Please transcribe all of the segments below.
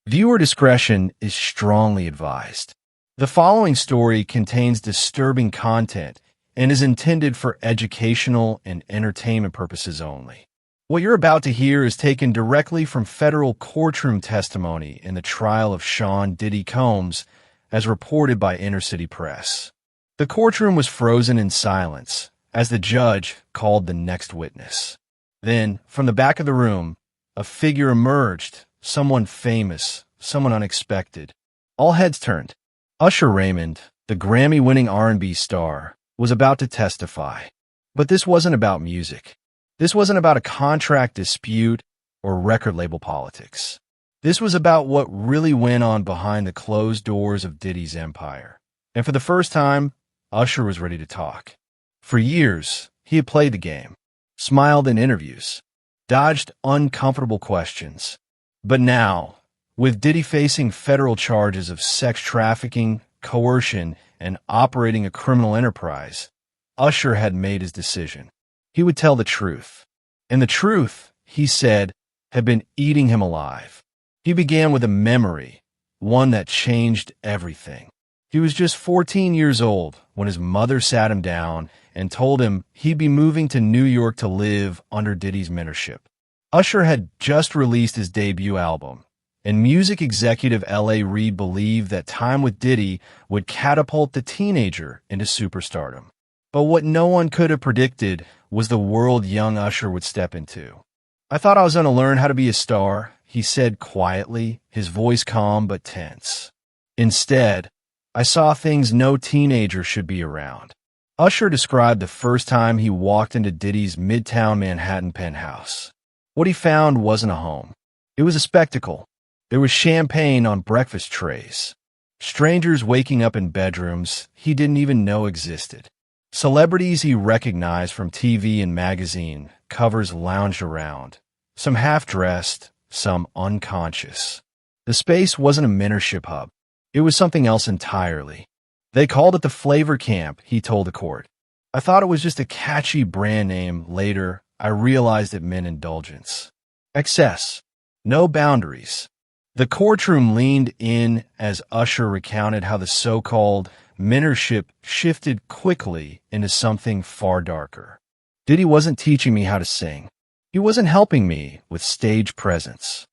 Viewer discretion is strongly advised. The following story contains disturbing content and is intended for educational and entertainment purposes only. What you're about to hear is taken directly from federal courtroom testimony in the trial of Sean Diddy Combs, as reported by Inner City Press. The courtroom was frozen in silence as the judge called the next witness. Then, from the back of the room, a figure emerged, someone famous, someone unexpected. All heads turned. Usher Raymond, the Grammy-winning R&B star, was about to testify. But this wasn't about music. This wasn't about a contract dispute or record label politics. This was about what really went on behind the closed doors of Diddy's empire. And for the first time, Usher was ready to talk. For years, he had played the game, smiled in interviews, dodged uncomfortable questions. But now, with Diddy facing federal charges of sex trafficking, coercion, and operating a criminal enterprise, Usher had made his decision. He would tell the truth. And the truth, he said, had been eating him alive. He began with a memory, one that changed everything. He was just 14 years old when his mother sat him down and told him he'd be moving to New York to live under Diddy's mentorship. Usher had just released his debut album, and music executive L.A. Reid believed that time with Diddy would catapult the teenager into superstardom. But what no one could have predicted was the world young Usher would step into. "I thought I was going to learn how to be a star," he said quietly, his voice calm but tense. "Instead, I saw things no teenager should be around." Usher described the first time he walked into Diddy's Midtown Manhattan penthouse. What he found wasn't a home. It was a spectacle. There was champagne on breakfast trays. Strangers waking up in bedrooms he didn't even know existed. Celebrities he recognized from TV and magazine covers lounged around, some half-dressed, some unconscious. The space wasn't a mentorship hub. It was something else entirely. "They called it the Flavor Camp," he told the court. "I thought it was just a catchy brand name. Later, I realized it meant indulgence. Excess. No boundaries." The courtroom leaned in as Usher recounted how the so-called mentorship shifted quickly into something far darker. "Diddy wasn't teaching me how to sing. He wasn't helping me with stage presence,"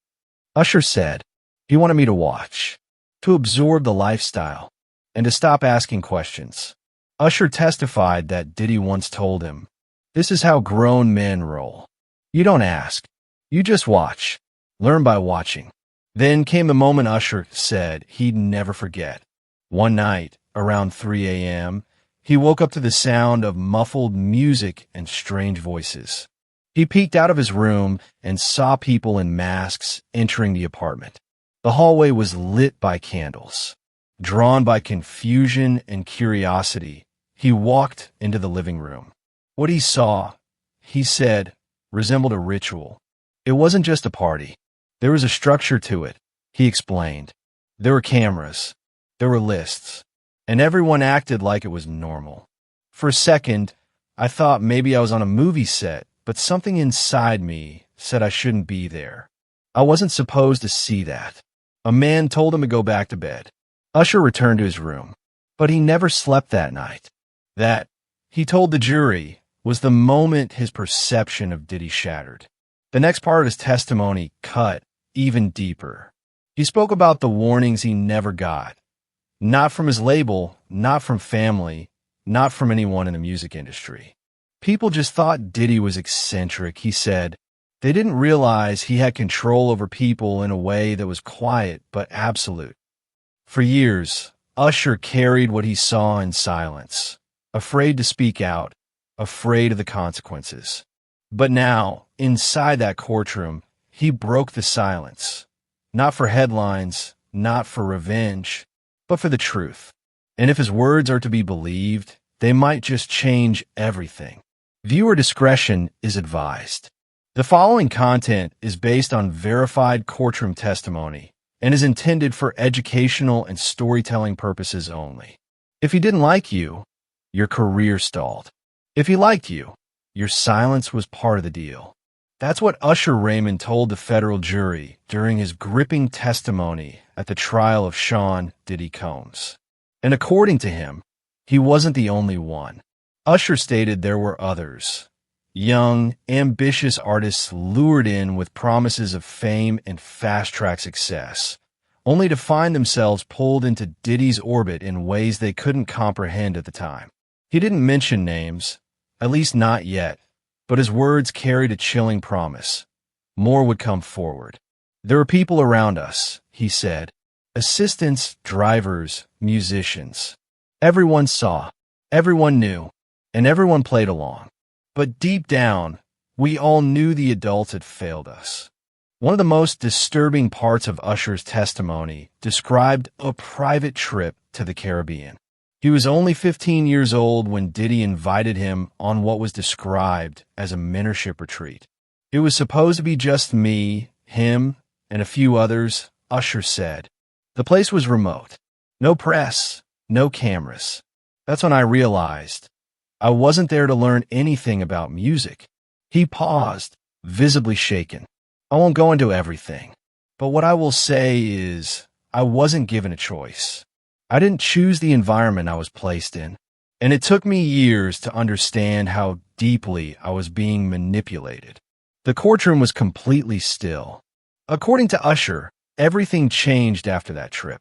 Usher said. "He wanted me to watch, to absorb the lifestyle, and to stop asking questions." Usher testified that Diddy once told him, "This is how grown men roll. You don't ask. You just watch. Learn by watching." Then came the moment Usher said he'd never forget. One night, around 3 a.m., he woke up to the sound of muffled music and strange voices. He peeked out of his room and saw people in masks entering the apartment. The hallway was lit by candles. Drawn by confusion and curiosity, he walked into the living room. What he saw, he said, resembled a ritual. It wasn't just a party. There was a structure to it, he explained. There were cameras. There were lists. And everyone acted like it was normal. For a second, I thought maybe I was on a movie set, but something inside me said I shouldn't be there. I wasn't supposed to see that. A man told him to go back to bed. Usher returned to his room, but he never slept that night. That, he told the jury, was the moment his perception of Diddy shattered. The next part of his testimony cut even deeper. He spoke about the warnings he never got. Not from his label, not from family, not from anyone in the music industry. People just thought Diddy was eccentric, he said. They didn't realize he had control over people in a way that was quiet but absolute. For years, Usher carried what he saw in silence, afraid to speak out, afraid of the consequences. But now, inside that courtroom, he broke the silence. Not for headlines, not for revenge, but for the truth. And if his words are to be believed, they might just change everything. Viewer discretion is advised. The following content is based on verified courtroom testimony and is intended for educational and storytelling purposes only. If he didn't like you, your career stalled. If he liked you, your silence was part of the deal. That's what Usher Raymond told the federal jury during his gripping testimony at the trial of Sean Diddy Combs. And according to him, he wasn't the only one. Usher stated there were others. Young, ambitious artists lured in with promises of fame and fast-track success, only to find themselves pulled into Diddy's orbit in ways they couldn't comprehend at the time. He didn't mention names, at least not yet, but his words carried a chilling promise. More would come forward. There were people around us, he said. Assistants, drivers, musicians. Everyone saw, everyone knew, and everyone played along. But deep down, we all knew the adults had failed us. One of the most disturbing parts of Usher's testimony described a private trip to the Caribbean. He was only 15 years old when Diddy invited him on what was described as a mentorship retreat. It was supposed to be just me, him, and a few others, Usher said. The place was remote. No press, no cameras. That's when I realized I wasn't there to learn anything about music. He paused, visibly shaken. I won't go into everything, but what I will say is I wasn't given a choice. I didn't choose the environment I was placed in, and it took me years to understand how deeply I was being manipulated. The courtroom was completely still. According to Usher, everything changed after that trip.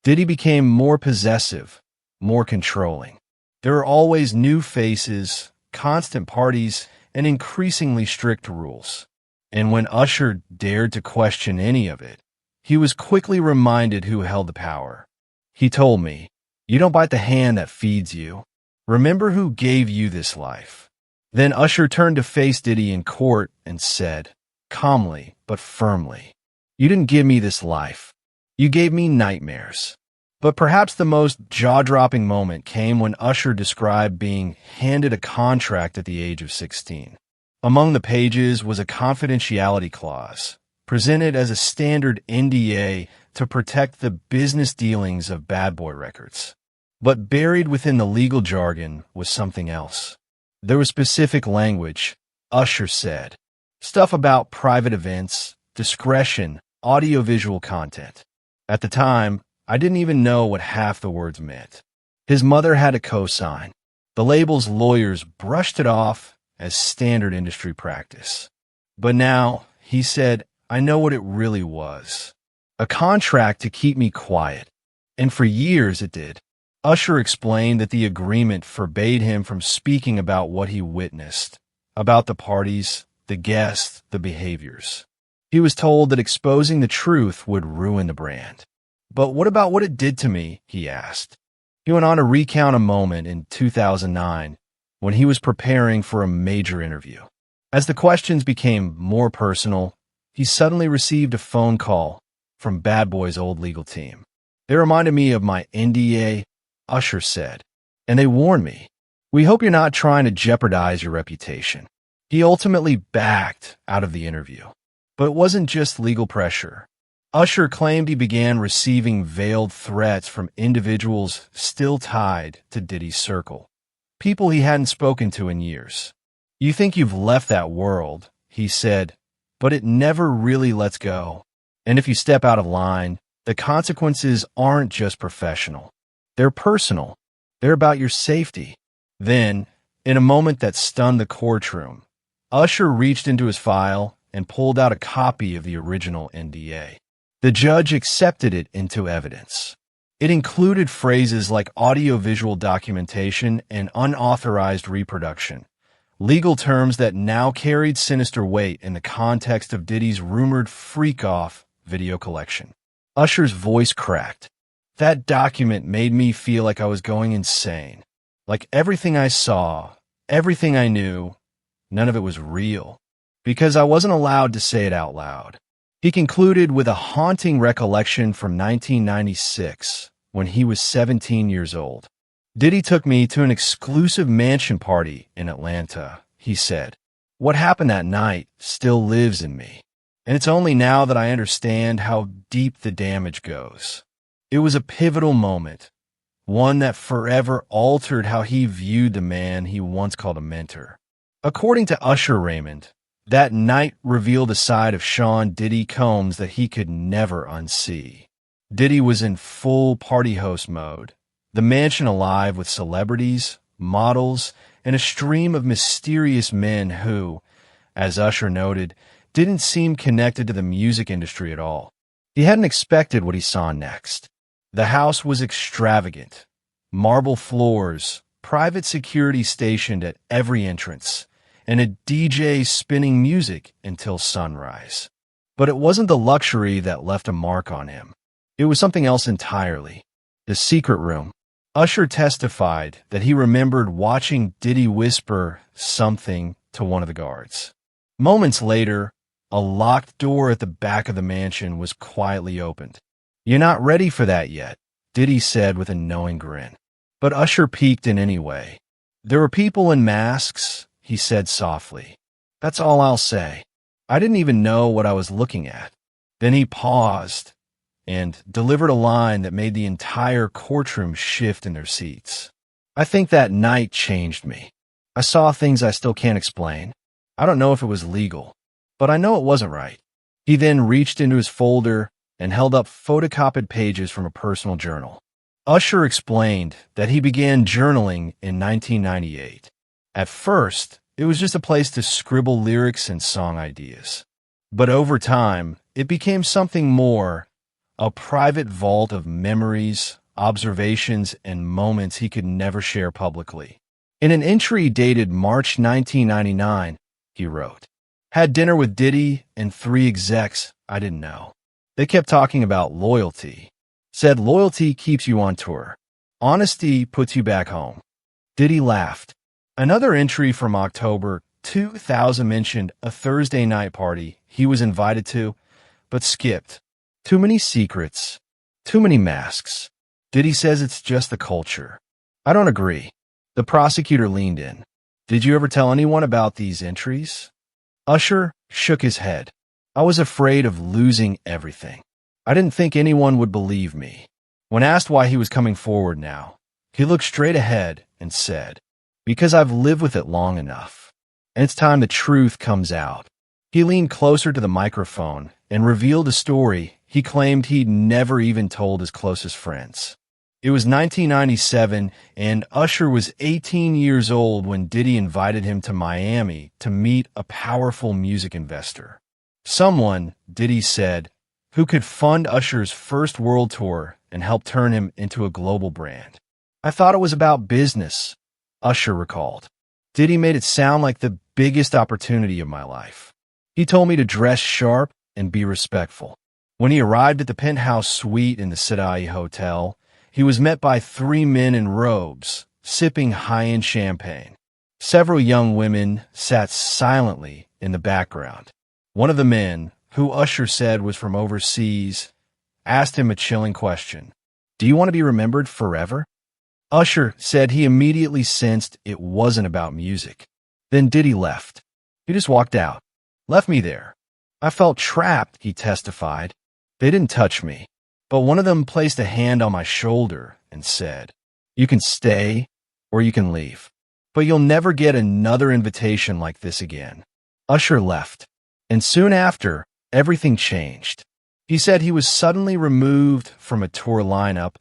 Diddy became more possessive, more controlling. There were always new faces, constant parties, and increasingly strict rules. And when Usher dared to question any of it, he was quickly reminded who held the power. He told me, "You don't bite the hand that feeds you. Remember who gave you this life." Then Usher turned to face Diddy in court and said, calmly but firmly, "You didn't give me this life. You gave me nightmares." But perhaps the most jaw-dropping moment came when Usher described being handed a contract at the age of 16. Among the pages was a confidentiality clause, presented as a standard NDA to protect the business dealings of Bad Boy Records. But buried within the legal jargon was something else. There was specific language, Usher said. Stuff about private events, discretion, audiovisual content. At the time, I didn't even know what half the words meant. His mother had a cosign. The label's lawyers brushed it off as standard industry practice. But now, he said, I know what it really was. A contract to keep me quiet. And for years it did. Usher explained that the agreement forbade him from speaking about what he witnessed, about the parties, the guests, the behaviors. He was told that exposing the truth would ruin the brand. But what about what it did to me, he asked. He went on to recount a moment in 2009 when he was preparing for a major interview. As the questions became more personal, he suddenly received a phone call from Bad Boy's old legal team. They reminded me of my NDA, Usher said, and they warned me, "We hope you're not trying to jeopardize your reputation." He ultimately backed out of the interview. But it wasn't just legal pressure. Usher claimed he began receiving veiled threats from individuals still tied to Diddy's circle, people he hadn't spoken to in years. "You think you've left that world," he said, "but it never really lets go. And if you step out of line, the consequences aren't just professional. They're personal. They're about your safety." Then, in a moment that stunned the courtroom, Usher reached into his file and pulled out a copy of the original NDA. The judge accepted it into evidence. It included phrases like audiovisual documentation and unauthorized reproduction, legal terms that now carried sinister weight in the context of Diddy's rumored freak-off video collection. Usher's voice cracked. That document made me feel like I was going insane. Like everything I saw, everything I knew, none of it was real. Because I wasn't allowed to say it out loud. He concluded with a haunting recollection from 1996, when he was 17 years old. Diddy took me to an exclusive mansion party in Atlanta, he said. What happened that night still lives in me. And it's only now that I understand how deep the damage goes. It was a pivotal moment, one that forever altered how he viewed the man he once called a mentor. According to Usher Raymond, That night revealed a side of Sean Diddy Combs that he could never unsee. Diddy was in full party host mode, the mansion alive with celebrities, models, and a stream of mysterious men who, as Usher noted, didn't seem connected to the music industry at all. He hadn't expected what he saw next. The house was extravagant. Marble floors, private security stationed at every entrance, and a DJ spinning music until sunrise. But it wasn't the luxury that left a mark on him. It was something else entirely. The secret room. Usher testified that he remembered watching Diddy whisper something to one of the guards. Moments later, a locked door at the back of the mansion was quietly opened. "You're not ready for that yet," Diddy said with a knowing grin. But Usher peeked in anyway. "There were people in masks," he said softly. "That's all I'll say. I didn't even know what I was looking at." Then he paused and delivered a line that made the entire courtroom shift in their seats. "I think that night changed me. I saw things I still can't explain. I don't know if it was legal, but I know it wasn't right." He then reached into his folder and held up photocopied pages from a personal journal. Usher explained that he began journaling in 1998. At first, it was just a place to scribble lyrics and song ideas. But over time, it became something more, a private vault of memories, observations, and moments he could never share publicly. In an entry dated March 1999, he wrote, "Had dinner with Diddy and 3 execs I didn't know. They kept talking about loyalty. Said loyalty keeps you on tour. Honesty puts you back home." Diddy laughed. Another entry from October 2000 mentioned a Thursday night party he was invited to, but skipped. "Too many secrets. Too many masks. Diddy says it's just the culture." "I don't agree." The prosecutor leaned in. "Did you ever tell anyone about these entries?" Usher shook his head. "I was afraid of losing everything. I didn't think anyone would believe me." When asked why he was coming forward now, he looked straight ahead and said, "Because I've lived with it long enough, and it's time the truth comes out." He leaned closer to the microphone and revealed a story he claimed he'd never even told his closest friends. It was 1997, and Usher was 18 years old when Diddy invited him to Miami to meet a powerful music investor. Someone, Diddy said, who could fund Usher's first world tour and help turn him into a global brand. "I thought it was about business," Usher recalled. "Diddy made it sound like the biggest opportunity of my life. He told me to dress sharp and be respectful." When he arrived at the penthouse suite in the Sedai Hotel, he was met by 3 men in robes, sipping high-end champagne. Several young women sat silently in the background. One of the men, who Usher said was from overseas, asked him a chilling question. "Do you want to be remembered forever?" Usher said he immediately sensed it wasn't about music. Then Diddy left. He just walked out. "Left me there. I felt trapped," he testified. "They didn't touch me, but one of them placed a hand on my shoulder and said, 'You can stay or you can leave, but you'll never get another invitation like this again.'" Usher left, and soon after, everything changed. He said he was suddenly removed from a tour lineup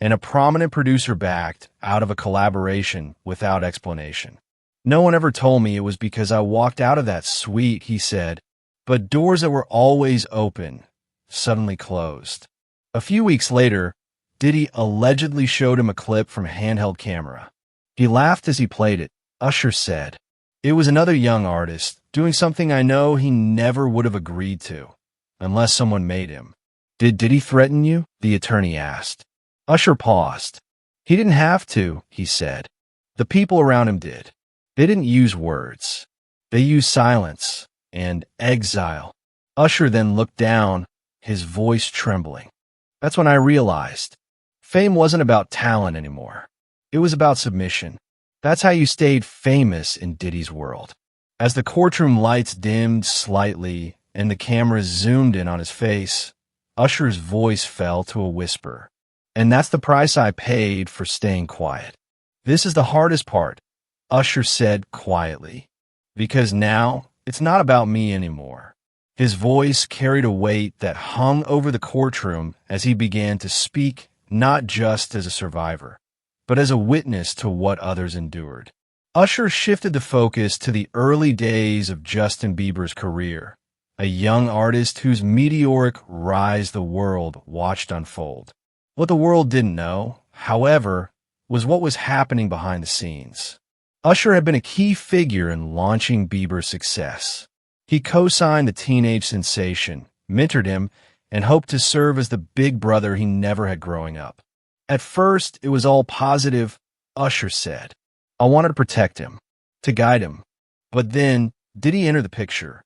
and a prominent producer backed out of a collaboration without explanation. "No one ever told me it was because I walked out of that suite," he said, "but doors that were always open suddenly closed." A few weeks later, Diddy allegedly showed him a clip from a handheld camera. He laughed as he played it. Usher said, "It was another young artist doing something I know he never would have agreed to, unless someone made him." "Did Diddy threaten you?" the attorney asked. Usher paused. "He didn't have to," he said. "The people around him did. They didn't use words. They used silence and exile." Usher then looked down, his voice trembling. "That's when I realized fame wasn't about talent anymore. It was about submission. That's how you stayed famous in Diddy's world." As the courtroom lights dimmed slightly and the cameras zoomed in on his face, Usher's voice fell to a whisper. "And that's the price I paid for staying quiet. This is the hardest part," Usher said quietly, "because now It's not about me anymore. His voice carried a weight that hung over the courtroom as he began to speak, not just as a survivor, but as a witness to what others endured. Usher shifted the focus to the early days of Justin Bieber's career, a young artist whose meteoric rise the world watched unfold. What the world didn't know, however, was what was happening behind the scenes. Usher had been a key figure in launching Bieber's success. He co-signed the teenage sensation, mentored him, and hoped to serve as the big brother he never had growing up. At first, it was all positive, Usher said. I wanted to protect him, to guide him. But then, Diddy entered the picture.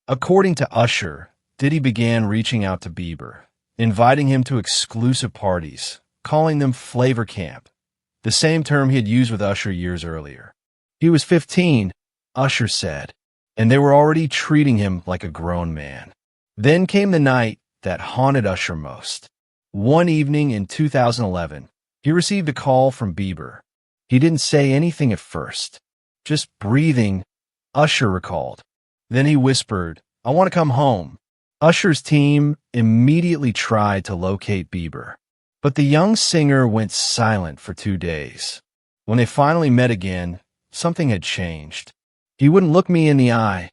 According to Usher, Diddy began reaching out to Bieber, inviting him to exclusive parties, calling them flavor camp, the same term he had used with Usher years earlier. He was 15, Usher said, and they were already treating him like a grown man. Then came the night that haunted Usher most. One evening in 2011, he received a call from Bieber. He didn't say anything at first, just breathing, Usher recalled. Then he whispered, I want to come home. Usher's team immediately tried to locate Bieber, but the young singer went silent for 2 days. When they finally met again, something had changed. He wouldn't look me in the eye,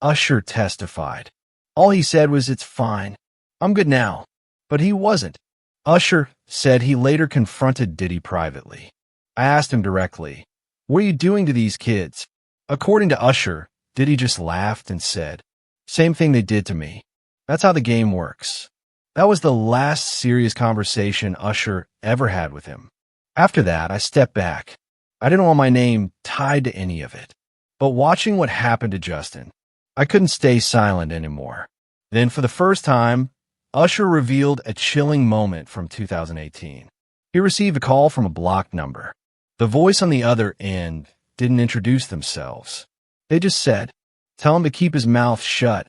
Usher testified. All he said was, it's fine. I'm good now. But he wasn't. Usher said he later confronted Diddy privately. I asked him directly, what are you doing to these kids? According to Usher, Diddy just laughed and said, same thing they did to me. That's how the game works. That was the last serious conversation Usher ever had with him. After that, I stepped back. I didn't want my name tied to any of it. But watching what happened to Justin, I couldn't stay silent anymore. Then, for the first time, Usher revealed a chilling moment from 2018. He received a call from a blocked number. The voice on the other end didn't introduce themselves. They just said, tell him to keep his mouth shut,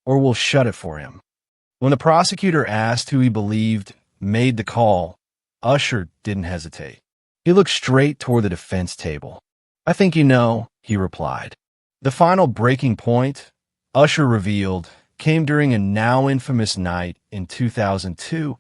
or we'll shut it for him. When the prosecutor asked who he believed made the call, Usher didn't hesitate. He looked straight toward the defense table. I think you know, he replied. The final breaking point, Usher revealed, came during a now infamous night in 2002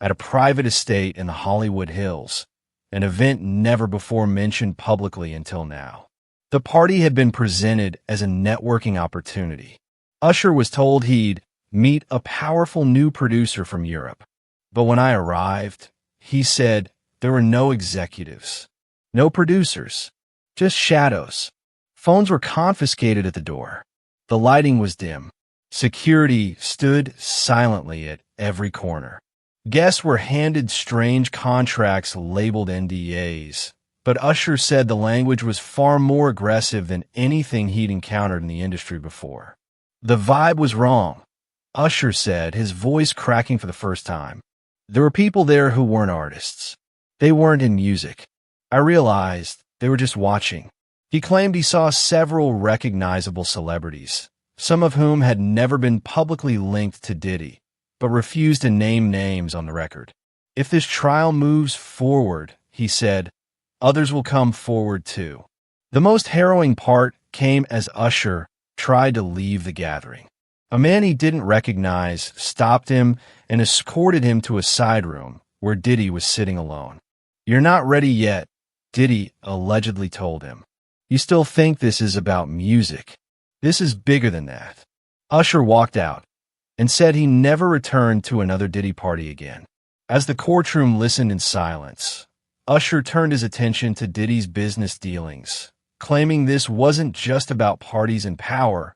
at a private estate in the Hollywood Hills, an event never before mentioned publicly until now. The party had been presented as a networking opportunity. Usher was told he'd meet a powerful new producer from Europe. But when I arrived, he said there were no executives, no producers, just shadows. Phones were confiscated at the door. The lighting was dim. Security stood silently at every corner. Guests were handed strange contracts labeled NDAs, but Usher said the language was far more aggressive than anything he'd encountered in the industry before. The vibe was wrong, Usher said, his voice cracking for the first time. There were people there who weren't artists. They weren't in music. I realized they were just watching. He claimed he saw several recognizable celebrities, some of whom had never been publicly linked to Diddy, but refused to name names on the record. If this trial moves forward, he said, others will come forward too. The most harrowing part came as Usher tried to leave the gathering. A man he didn't recognize stopped him and escorted him to a side room where Diddy was sitting alone. You're not ready yet, Diddy allegedly told him. You still think this is about music. This is bigger than that. Usher walked out and said he never returned to another Diddy party again. As the courtroom listened in silence, Usher turned his attention to Diddy's business dealings, claiming this wasn't just about parties and power,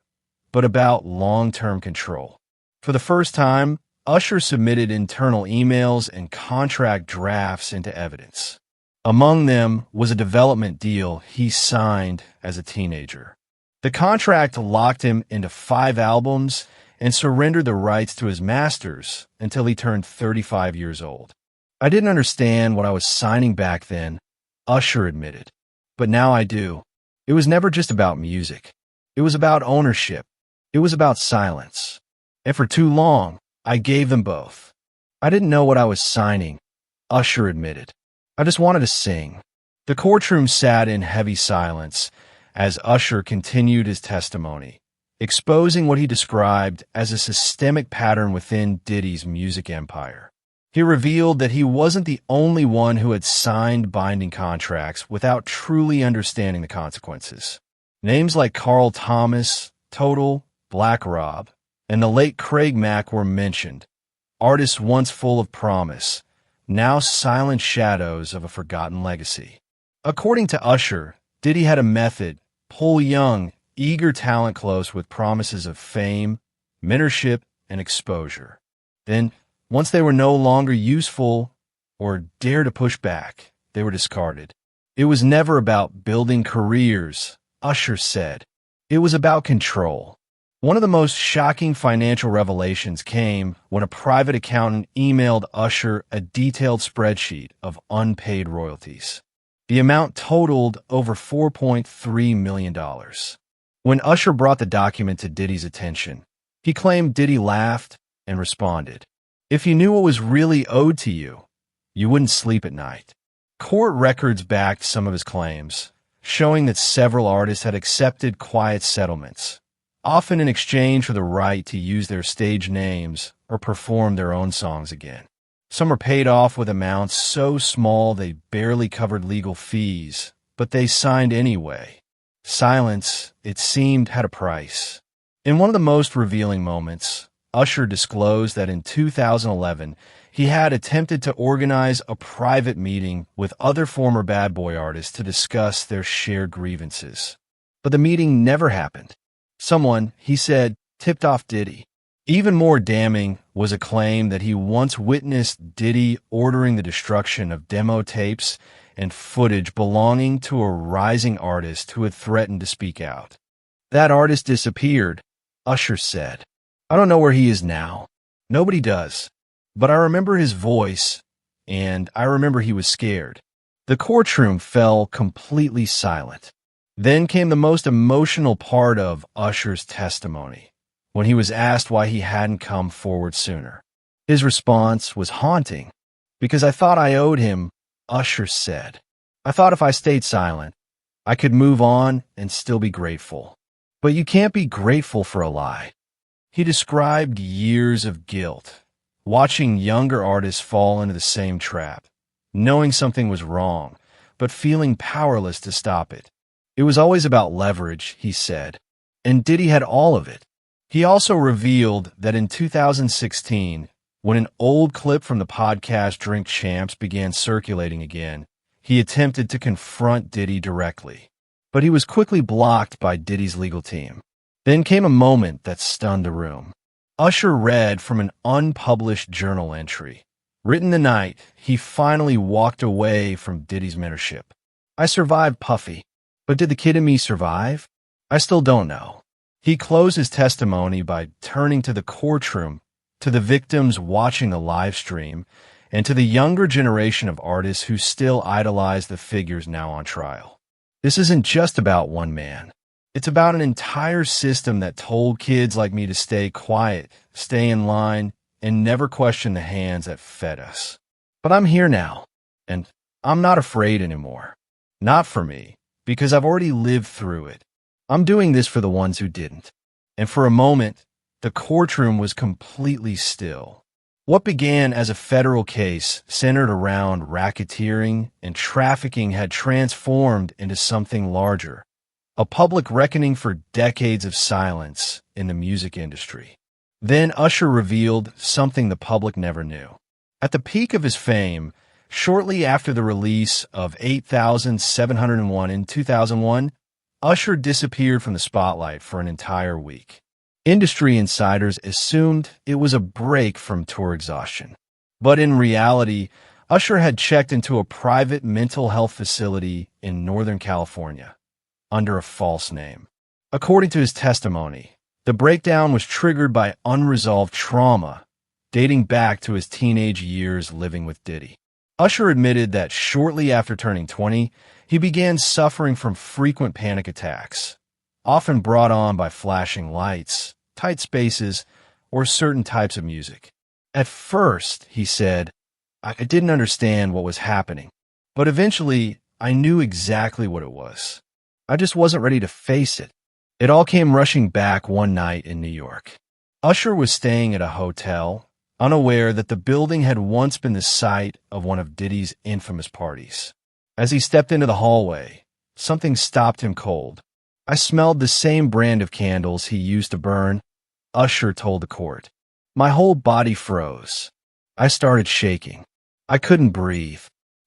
but about long-term control. For the first time, Usher submitted internal emails and contract drafts into evidence. Among them was a development deal he signed as a teenager. The contract locked him into 5 albums and surrendered the rights to his masters until he turned 35 years old. I didn't understand what I was signing back then, Usher admitted. But now I do. It was never just about music. It was about ownership. It was about silence. And for too long, I gave them both. I didn't know what I was signing, Usher admitted. I just wanted to sing. The courtroom sat in heavy silence as Usher continued his testimony, exposing what he described as a systemic pattern within Diddy's music empire. He revealed that he wasn't the only one who had signed binding contracts without truly understanding the consequences. Names like Carl Thomas, Total, Black Rob, and the late Craig Mack were mentioned, artists once full of promise, now silent shadows of a forgotten legacy. According to Usher, Diddy had a method: pull young, eager talent close with promises of fame, mentorship, and exposure. Then, once they were no longer useful or dare to push back, they were discarded. It was never about building careers, Usher said. It was about control. One of the most shocking financial revelations came when a private accountant emailed Usher a detailed spreadsheet of unpaid royalties. The amount totaled over $4.3 million. When Usher brought the document to Diddy's attention, he claimed Diddy laughed and responded, "If you knew what was really owed to you, you wouldn't sleep at night." Court records backed some of his claims, showing that several artists had accepted quiet settlements, often in exchange for the right to use their stage names or perform their own songs again. Some were paid off with amounts so small they barely covered legal fees, but they signed anyway. Silence, it seemed, had a price. In one of the most revealing moments, Usher disclosed that in 2011, he had attempted to organize a private meeting with other former Bad Boy artists to discuss their shared grievances. But the meeting never happened. Someone, he said, tipped off Diddy. Even more damning was a claim that he once witnessed Diddy ordering the destruction of demo tapes and footage belonging to a rising artist who had threatened to speak out. That artist disappeared, Usher said. "I don't know where he is now. Nobody does. But I remember his voice, and I remember he was scared." The courtroom fell completely silent. Then came the most emotional part of Usher's testimony, when he was asked why he hadn't come forward sooner. His response was haunting. "Because I thought I owed him," Usher said. "I thought if I stayed silent, I could move on and still be grateful. But you can't be grateful for a lie." He described years of guilt, watching younger artists fall into the same trap, knowing something was wrong, but feeling powerless to stop it. It was always about leverage, he said, and Diddy had all of it. He also revealed that in 2016, when an old clip from the podcast Drink Champs began circulating again, he attempted to confront Diddy directly, but he was quickly blocked by Diddy's legal team. Then came a moment that stunned the room. Usher read from an unpublished journal entry. Written the night he finally walked away from Diddy's mentorship. "I survived Puffy, but did the kid in me survive? I still don't know." He closed his testimony by turning to the courtroom, to the victims watching the live stream, and to the younger generation of artists who still idolize the figures now on trial. This isn't just about one man. It's about an entire system that told kids like me to stay quiet, stay in line, and never question the hands that fed us. But I'm here now, and I'm not afraid anymore. Not for me, because I've already lived through it. I'm doing this for the ones who didn't. And for a moment, the courtroom was completely still. What began as a federal case centered around racketeering and trafficking had transformed into something larger, a public reckoning for decades of silence in the music industry. Then Usher revealed something the public never knew. At the peak of his fame, shortly after the release of 8,701 in 2001, Usher disappeared from the spotlight for an entire week. Industry insiders assumed it was a break from tour exhaustion. But in reality, Usher had checked into a private mental health facility in Northern California under a false name. According to his testimony, the breakdown was triggered by unresolved trauma dating back to his teenage years living with Diddy. Usher admitted that shortly after turning 20, he began suffering from frequent panic attacks, often brought on by flashing lights, tight spaces, or certain types of music. At first, he said, I didn't understand what was happening, but eventually I knew exactly what it was. I just wasn't ready to face it. It all came rushing back one night in New York. Usher was staying at a hotel, unaware that the building had once been the site of one of Diddy's infamous parties. As he stepped into the hallway, something stopped him cold. "I smelled the same brand of candles he used to burn," Usher told the court. "My whole body froze. I started shaking. I couldn't breathe."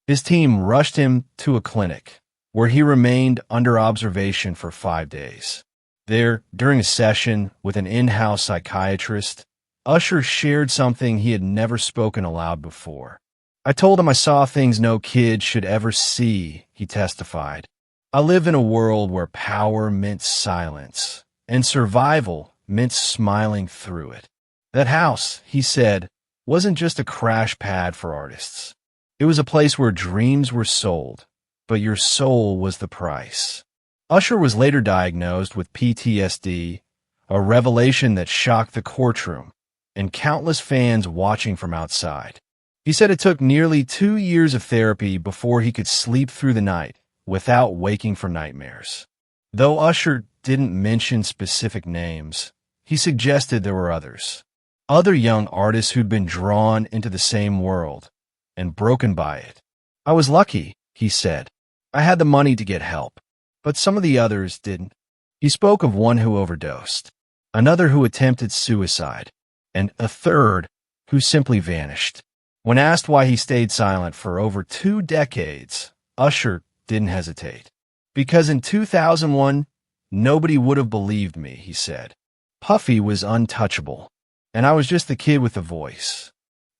His team rushed him to a clinic, where he remained under observation for 5 days. There, during a session with an in-house psychiatrist, Usher shared something he had never spoken aloud before. "I told him I saw things no kid should ever see," he testified. "I live in a world where power meant silence, and survival meant smiling through it. That house," he said, "wasn't just a crash pad for artists. It was a place where dreams were sold, but your soul was the price." Usher was later diagnosed with PTSD, a revelation that shocked the courtroom and countless fans watching from outside. He said it took nearly 2 years of therapy before he could sleep through the night without waking from nightmares. Though Usher didn't mention specific names, he suggested there were others. Other young artists who'd been drawn into the same world and broken by it. "I was lucky," he said. "I had the money to get help, but some of the others didn't." He spoke of one who overdosed, another who attempted suicide, and a third who simply vanished. When asked why he stayed silent for over 2 decades, Usher didn't hesitate. "Because in 2001, nobody would have believed me," he said. "Puffy was untouchable, and I was just the kid with the voice.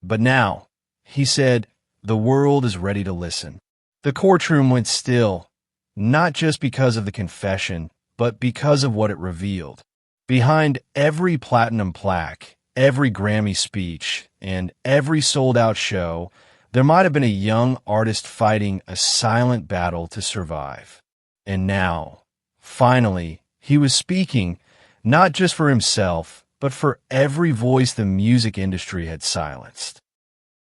But now," he said, "the world is ready to listen." The courtroom went still, not just because of the confession, but because of what it revealed. Behind every platinum plaque, every Grammy speech, and every sold-out show, there might have been a young artist fighting a silent battle to survive. And now, finally, he was speaking, not just for himself, but for every voice the music industry had silenced.